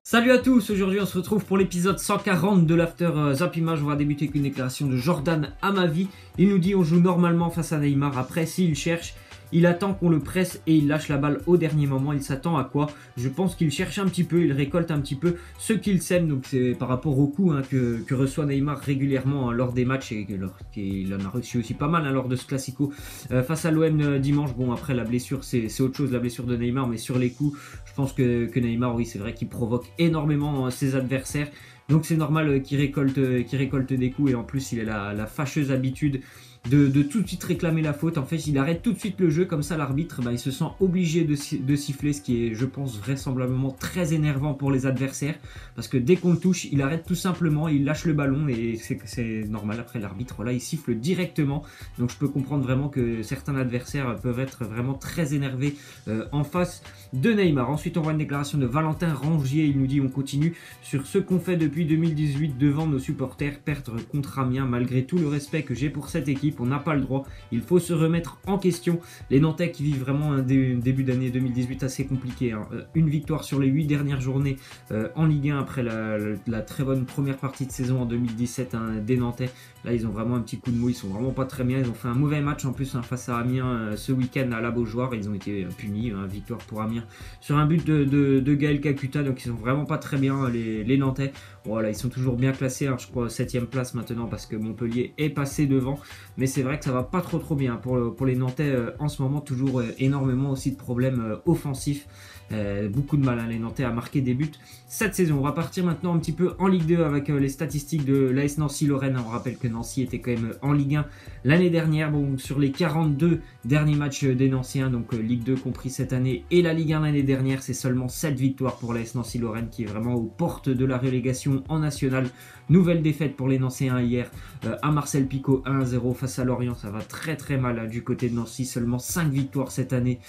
Salut à tous, aujourd'hui on se retrouve pour l'épisode 140 de l'After Zap Image. On va débuter avec une déclaration de Jordan Amavi. Il nous dit on joue normalement face à Neymar, après s'il cherche, il attend qu'on le presse et il lâche la balle au dernier moment. Il s'attend à quoi? Je pense qu'il cherche un petit peu, il récolte un petit peu ce qu'il sème. Donc c'est par rapport au coup que reçoit Neymar régulièrement lors des matchs. Et qu'il en a reçu aussi pas mal lors de ce Classico face à l'OM dimanche. Bon, après la blessure c'est autre chose, la blessure de Neymar. Mais sur les coups, je pense que Neymar, oui, c'est vrai qu'il provoque énormément ses adversaires. Donc c'est normal qu'il récolte des coups. Et en plus il a la fâcheuse habitude de tout de suite réclamer la faute. En fait, il arrête tout de suite le jeu, comme ça l'arbitre il se sent obligé de siffler, ce qui est, je pense, vraisemblablement très énervant pour les adversaires, parce que dès qu'on le touche, il arrête tout simplement, il lâche le ballon et c'est normal. Après l'arbitre, là, il siffle directement, donc je peux comprendre vraiment que certains adversaires peuvent être vraiment très énervés en face de Neymar. Ensuite, on voit une déclaration de Valentin Rangier. Il nous dit on continue sur ce qu'on fait depuis 2018 devant nos supporters, perdre contre Amiens malgré tout le respect que j'ai pour cette équipe. On n'a pas le droit, il faut se remettre en question. Les Nantais qui vivent vraiment un début d'année 2018 assez compliqué. Une victoire sur les 8 dernières journées en Ligue 1 après la très bonne première partie de saison en 2017 des Nantais. Là, ils ont vraiment un petit coup de mou, ils sont vraiment pas très bien. Ils ont fait un mauvais match en plus face à Amiens ce week-end à la Beaujoire. Ils ont été punis, victoire pour Amiens sur un but de Gaël Kakuta. Donc ils sont vraiment pas très bien les Nantais. Voilà, ils sont toujours bien classés, je crois 7ème place maintenant parce que Montpellier est passé devant. Mais c'est vrai que ça va pas trop bien pour les Nantais en ce moment. Toujours énormément aussi de problèmes offensifs. Beaucoup de mal les Nantais à marquer des buts cette saison. On va partir maintenant un petit peu en Ligue 2 avec les statistiques de l'AS Nancy-Lorraine. On rappelle que Nancy était quand même en Ligue 1 l'année dernière. Bon, sur les 42 derniers matchs des Nancéens, donc Ligue 2 compris cette année et la Ligue 1 l'année dernière, c'est seulement 7 victoires pour l'AS Nancy-Lorraine qui est vraiment aux portes de la relégation en nationale. Nouvelle défaite pour les Nancéens hier à Marcel Picot, 1-0 face à Lorient. Ça va très mal du côté de Nancy. Seulement 5 victoires cette année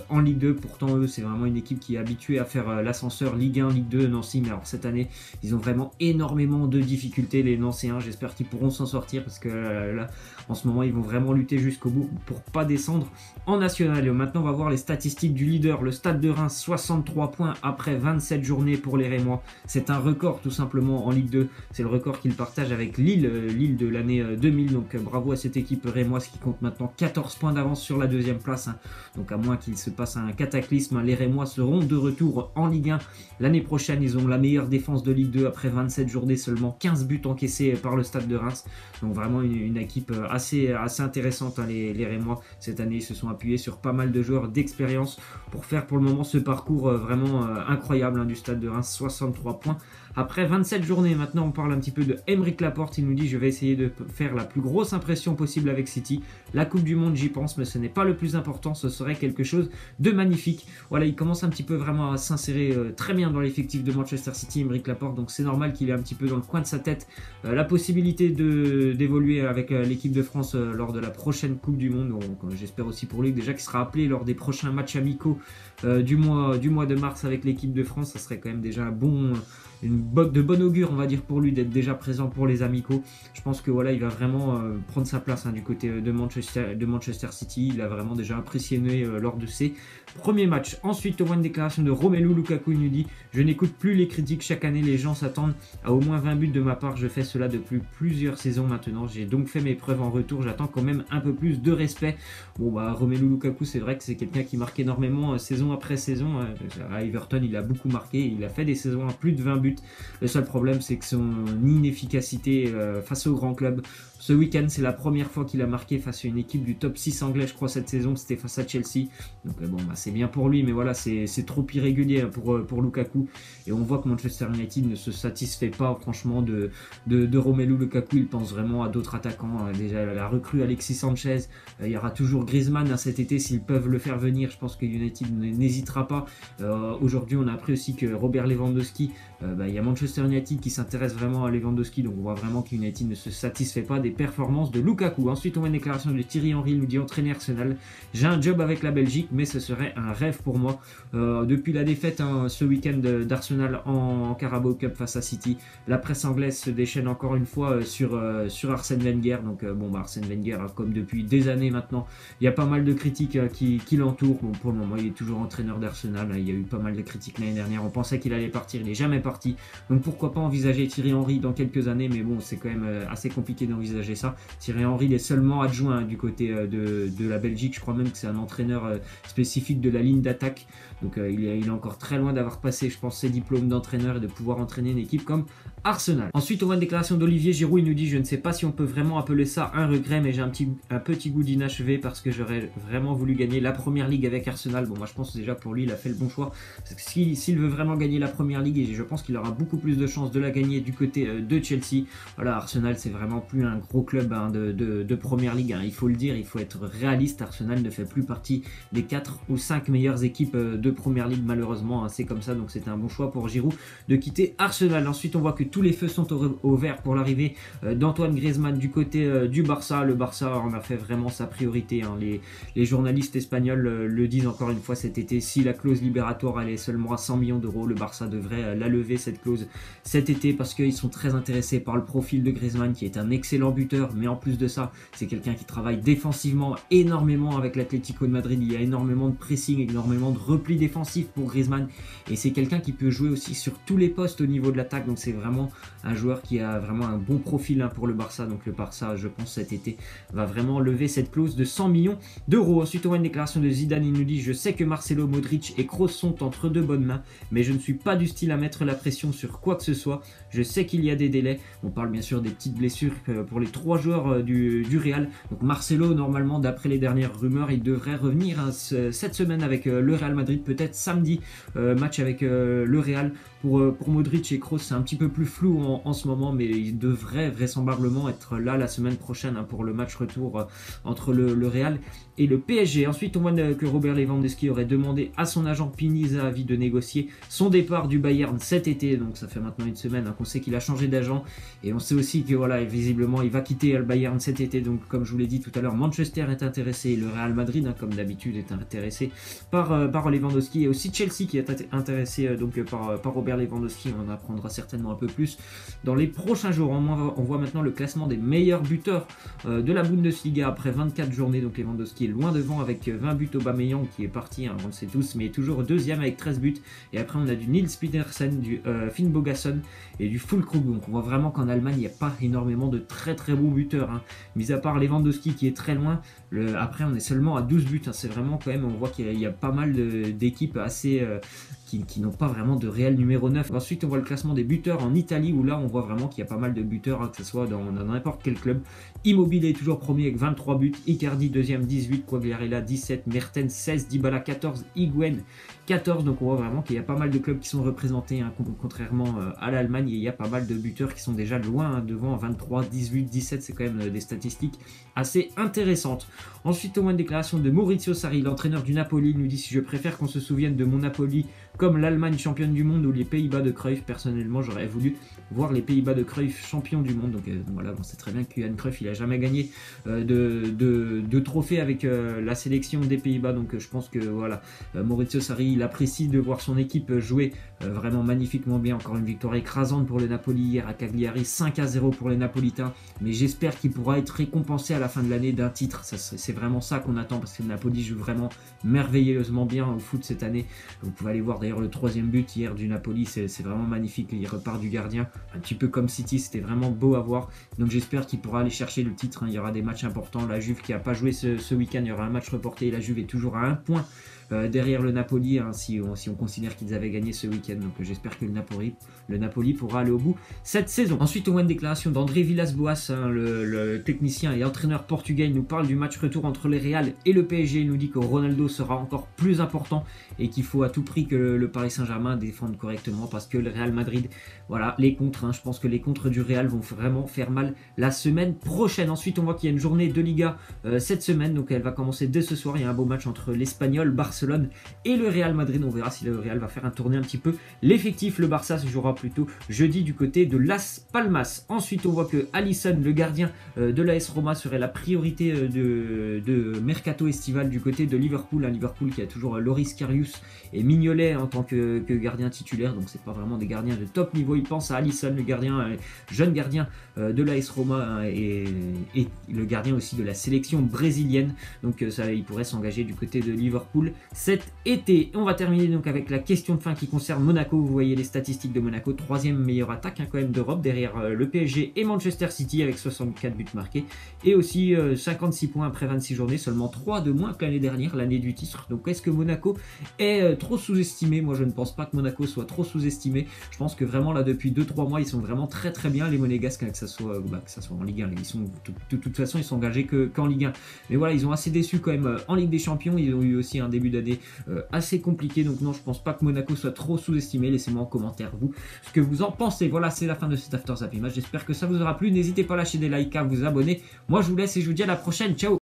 en Ligue 2. Pourtant eux, c'est vraiment une équipe qui est habituée à faire l'ascenseur Ligue 1, Ligue 2, Nancy. Mais alors cette année, ils ont vraiment énormément de difficultés les Nancéens. J'espère qu'ils pourront s'en sortir parce que là, en ce moment, ils vont vraiment lutter jusqu'au bout pour pas descendre en national. Et maintenant, on va voir les statistiques du leader, le Stade de Reims, 63 points après 27 journées pour les Rémois. C'est un record tout simplement en Ligue 2. C'est le record qu'il partage avec Lille de l'année 2000. Donc bravo à cette équipe rémoise qui compte maintenant 14 points d'avance sur la deuxième place. Donc à moins qu'il se passe un cataclysme, les Rémois seront de retour en Ligue 1 l'année prochaine. Ils ont la meilleure défense de Ligue 2 après 27 journées, seulement 15 buts encaissés par le Stade de Reims. Donc vraiment une équipe assez intéressante. Les Rémois cette année ils se sont appuyés sur pas mal de joueurs d'expérience pour faire pour le moment ce parcours vraiment incroyable du Stade de Reims. 63 points après 27 journées. Maintenant on parle un petit peu de Aymeric Laporte. Il nous dit je vais essayer de faire la plus grosse impression possible avec City. La Coupe du Monde j'y pense, mais ce n'est pas le plus important, ce serait quelque chose de magnifique. Voilà, il commence un petit peu vraiment à s'insérer très bien dans l'effectif de Manchester City, Aymeric Laporte. Donc c'est normal qu'il ait un petit peu dans le coin de sa tête la possibilité d'évoluer avec l'équipe de France lors de la prochaine Coupe du Monde. Donc j'espère aussi pour lui déjà qu'il sera appelé lors des prochains matchs amicaux du mois de mars avec l'équipe de France. Ça serait quand même déjà de bon augure, on va dire, pour lui d'être déjà présent pour les amicaux. Je pense que voilà, il va vraiment prendre sa place du côté de Manchester City. Il a vraiment déjà impressionné lors de ses premiers matchs. Ensuite, on voit une déclaration de Romelu Lukaku. Il nous dit je n'écoute plus les critiques. Chaque année, les gens s'attendent à au moins 20 buts de ma part. Je fais cela depuis plusieurs saisons maintenant. J'ai donc fait mes preuves en retour. J'attends quand même un peu plus de respect. Bon, Romelu Lukaku, c'est vrai que c'est quelqu'un qui marque énormément saison après saison. À Everton, il a beaucoup marqué. Il a fait des saisons à plus de 20 buts. Le seul problème, c'est que son inefficacité face aux grands clubs. Ce week-end, c'est la première fois qu'il a marqué face à une équipe du top 6 anglais, je crois, cette saison. C'était face à Chelsea. Donc c'est bien pour lui, mais voilà, c'est trop irrégulier pour Lukaku. Et on voit que Manchester United ne se satisfait pas, franchement, de Romelu Lukaku. Il pense vraiment à d'autres attaquants. Déjà, la recrue Alexis Sanchez. Il y aura toujours Griezmann cet été, s'ils peuvent le faire venir. Je pense que United n'hésitera pas. Aujourd'hui, on a appris aussi que Robert Lewandowski, il y a Manchester United qui s'intéresse vraiment à Lewandowski. Donc on voit vraiment que United ne se satisfait pas des performances de Lukaku. Ensuite, on voit une déclaration de Thierry Henry, il nous dit entraîner Arsenal. J'ai un job avec la Belgique, mais ce serait un rêve pour moi. Depuis la défaite ce week-end d'Arsenal en Carabao Cup face à City, la presse anglaise se déchaîne encore une fois sur Arsène Wenger. Donc Arsène Wenger, comme depuis des années maintenant, il y a pas mal de critiques qui l'entourent. Bon, pour le moment, il est toujours entraîneur d'Arsenal. Il y a eu pas mal de critiques l'année dernière. On pensait qu'il allait partir, il n'est jamais parti. Donc pourquoi pas envisager Thierry Henry dans quelques années, mais bon, c'est quand même assez compliqué d'envisager ça. Thierry Henry, il est seulement adjoint du côté de la Belgique. Je crois même que c'est un entraîneur spécifique de la ligne d'attaque. Donc il est encore très loin d'avoir passé, je pense, ses diplômes d'entraîneur et de pouvoir entraîner une équipe comme Arsenal. Ensuite, on voit une déclaration d'Olivier Giroud. Il nous dit: je ne sais pas si on peut vraiment appeler ça un regret, mais j'ai un petit goût d'inachevé parce que j'aurais vraiment voulu gagner la première ligue avec Arsenal. Bon, moi je pense déjà pour lui, il a fait le bon choix. Parce que s'il veut vraiment gagner la première ligue, et je pense qu'il aura beaucoup plus de chances de la gagner du côté de Chelsea. Voilà, Arsenal, c'est vraiment plus un gros club de première ligue. Il faut le dire, il faut être réaliste. Arsenal ne fait plus partie des 4 ou 5 meilleures équipes de première ligue, malheureusement. C'est comme ça, donc c'était un bon choix pour Giroud de quitter Arsenal. Ensuite, on voit que tous les feux sont au vert pour l'arrivée d'Antoine Griezmann du côté du Barça. Le Barça en a fait vraiment sa priorité. Les journalistes espagnols le disent encore une fois cet été. Si la clause libératoire elle est seulement à 100 millions d'euros, le Barça devrait la lever, cette clause, cet été, parce qu'ils sont très intéressés par le profil de Griezmann, qui est un excellent buteur, mais en plus de ça, c'est quelqu'un qui travaille défensivement énormément avec l'Atlético de Madrid. Il y a énormément de pressing, énormément de repli défensif pour Griezmann, et c'est quelqu'un qui peut jouer aussi sur tous les postes au niveau de l'attaque. Donc c'est vraiment un joueur qui a vraiment un bon profil pour le Barça. Donc le Barça, je pense, cet été va vraiment lever cette clause de 100 millions d'euros. Ensuite, on voit une déclaration de Zidane. Il nous dit: je sais que Marcelo, Modric et Kroos sont entre de bonnes mains, mais je ne suis pas du style à mettre la pression sur quoi que ce soit. Je sais qu'il y a des délais. On parle bien sûr des petites blessures pour les 3 joueurs du Real. Donc Marcelo, normalement, d'après les dernières rumeurs, il devrait revenir cette semaine avec le Real Madrid, peut-être samedi, match avec le Real. Pour Modric et Kroos, c'est un petit peu plus flou en ce moment, mais il devrait vraisemblablement être là la semaine prochaine pour le match retour entre le Real et le PSG. Ensuite, on voit que Robert Lewandowski aurait demandé à son agent Pini Zahavi de négocier son départ du Bayern cet été. Donc ça fait maintenant une semaine qu'on sait qu'il a changé d'agent, et on sait aussi que voilà, visiblement il va quitter le Bayern cet été. Donc comme je vous l'ai dit tout à l'heure, Manchester est intéressé, le Real Madrid comme d'habitude est intéressé par Lewandowski, et aussi Chelsea qui est intéressé par Robert Lewandowski. On en apprendra certainement un peu plus dans les prochains jours. On voit maintenant le classement des meilleurs buteurs de la Bundesliga après 24 journées. Donc Lewandowski est loin devant avec 20 buts. Aubameyang qui est parti, on le sait tous, mais toujours deuxième avec 13 buts. Et après on a du Niels Pedersen, du Finn Bogason et du Füllkrug. Donc on voit vraiment qu'en Allemagne il n'y a pas énormément de très bons buteurs, mis à part Lewandowski qui est très loin. Après on est seulement à 12 buts. C'est vraiment quand même, on voit qu'il y a pas mal d'équipes assez qui n'ont pas vraiment de réel numéro 9. Ensuite on voit le classement des buteurs en Italie, où là on voit vraiment qu'il y a pas mal de buteurs, que ce soit dans n'importe quel club. Immobile est toujours premier avec 23 buts, Icardi deuxième 18, Quagliarella 17, Mertens 16, Dybala 14, Higuain 14. Donc on voit vraiment qu'il y a pas mal de clubs qui sont représentés, contrairement à l'Allemagne. Il y a pas mal de buteurs qui sont déjà loin devant, 23, 18, 17. C'est quand même des statistiques assez intéressantes. Ensuite on voit une déclaration de Maurizio Sarri, l'entraîneur du Napoli. Il nous dit: si je préfère qu'on se souvienne de mon Napoli comme l'Allemagne championne du monde ou les Pays-Bas de Cruyff, personnellement j'aurais voulu voir les Pays-Bas de Cruyff champions du monde. Donc voilà, on sait très bien que Johan Cruyff il a jamais gagné de trophée avec la sélection des Pays-Bas. Donc je pense que voilà, Maurizio Sarri il apprécie de voir son équipe jouer vraiment magnifiquement bien. Encore une victoire écrasante pour le Napoli hier à Cagliari, 5-0 pour les Napolitains, mais j'espère qu'il pourra être récompensé à la fin de l'année d'un titre. C'est vraiment ça qu'on attend, parce que le Napoli joue vraiment merveilleusement bien au foot cette année. Vous pouvez aller voir d'ailleurs le 3e but hier du Napoli, c'est vraiment magnifique. Il repart du gardien, un petit peu comme City, c'était vraiment beau à voir. Donc j'espère qu'il pourra aller chercher le titre. Il y aura des matchs importants. La Juve qui n'a pas joué ce week-end, il y aura un match reporté, et la Juve est toujours à 1 point derrière le Napoli, si on considère qu'ils avaient gagné ce week-end. Donc j'espère que le Napoli pourra aller au bout cette saison. Ensuite on voit une déclaration d'André Villas-Boas, le technicien et entraîneur portugais. Il nous parle du match retour entre les Real et le PSG. Il nous dit que Ronaldo sera encore plus important et qu'il faut à tout prix que le Paris Saint-Germain défende correctement, parce que le Real Madrid, voilà, les contres, je pense que les contres du Real vont vraiment faire mal la semaine prochaine. Ensuite on voit qu'il y a une journée de Liga cette semaine, donc elle va commencer dès ce soir. Il y a un beau match entre l'Espagnol, Barcelone Barcelone et le Real Madrid. On verra si le Real va faire un tourner un petit peu l'effectif. Le Barça se jouera plutôt jeudi du côté de Las Palmas. Ensuite, on voit que Alisson, le gardien de l'AS Roma, serait la priorité de mercato estival du côté de Liverpool. Un Liverpool qui a toujours Loris Karius et Mignolet en tant que gardien titulaire, donc c'est pas vraiment des gardiens de top niveau. Il pense à Alisson, le gardien, jeune gardien de l'AS Roma et le gardien aussi de la sélection brésilienne. Donc ça, il pourrait s'engager du côté de Liverpool cet été. On va terminer donc avec la question de fin qui concerne Monaco. Vous voyez les statistiques de Monaco, 3e meilleure attaque quand même d'Europe, derrière le PSG et Manchester City avec 64 buts marqués et aussi 56 points après 26 journées, seulement 3 de moins que l'année dernière, l'année du titre. Donc est-ce que Monaco est trop sous-estimé? Moi je ne pense pas que Monaco soit trop sous-estimé. Je pense que vraiment là depuis 2-3 mois ils sont vraiment très très bien, les Monégasques, que ça soit en Ligue 1. Ils sont, de toute façon ils sont engagés qu'en Ligue 1. Mais voilà, ils ont assez déçu quand même en Ligue des Champions. Ils ont eu aussi un début d'année assez compliqué. Donc non, je pense pas que Monaco soit trop sous-estimé. Laissez-moi en commentaire vous ce que vous en pensez. Voilà, c'est la fin de cet After Zap Image. J'espère que ça vous aura plu. N'hésitez pas à lâcher des likes, à vous abonner. Moi je vous laisse et je vous dis à la prochaine. Ciao.